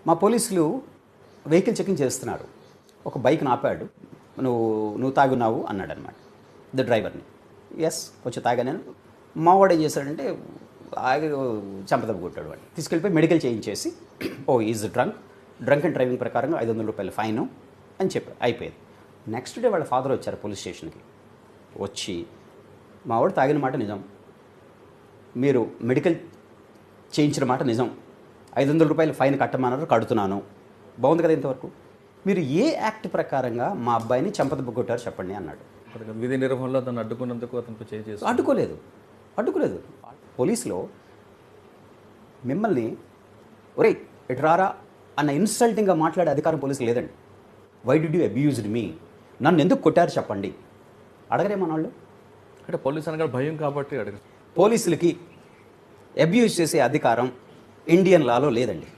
మా పోలీసులు vehicle checking చేస్తున్నారు. ఒక బైక్ని ఆపాడు. నువ్వు తాగున్నావు అన్నాడు అనమాట ద డ్రైవర్ని. ఎస్ కొంచెం తాగా నేను. మావాడు ఏం చేశాడంటే ఆగి చంపదెబ్బ కొట్టాడు. వాడిని తీసుకెళ్ళిపోయి మెడికల్ చేయించేసి ఈజ్ డ్రంక్ అండ్ డ్రైవింగ్ ప్రకారంగా 500 రూపాయలు ఫైను అని చెప్పి అయిపోయేది. నెక్స్ట్ డే వాళ్ళ ఫాదర్ వచ్చారు పోలీస్ స్టేషన్కి. వచ్చి మావాడు తాగిన మాట నిజం, మీరు మెడికల్ చేయించిన మాట నిజం, 500 రూపాయలు ఫైన్ కట్టమన్నారు, కడుతున్నాను. బాగుంది కదా ఇంతవరకు? మీరు ఏ యాక్ట్ ప్రకారంగా మా అబ్బాయిని చంపదెబ్బ కొట్టారు చెప్పండి అన్నాడు. విధి నిర్వహణలో అతను అడ్డుకున్నందుకు అతను చేసి అడ్డుకోలేదు. పోలీసులో మిమ్మల్ని ఒరే ఇటు రారా అన్న ఇన్సల్టింగ్గా మాట్లాడే అధికారం పోలీసులు లేదండి. వై డిడ్ యూ అబ్యూజ్డ్ మీ, నన్ను ఎందుకు కొట్టారు చెప్పండి అడగరేమన్న వాళ్ళు. అంటే పోలీసు అనగా భయం కాబట్టి పోలీసులకి అబ్యూజ్ చేసే అధికారం ఇండియన్ లాలో లేదండి.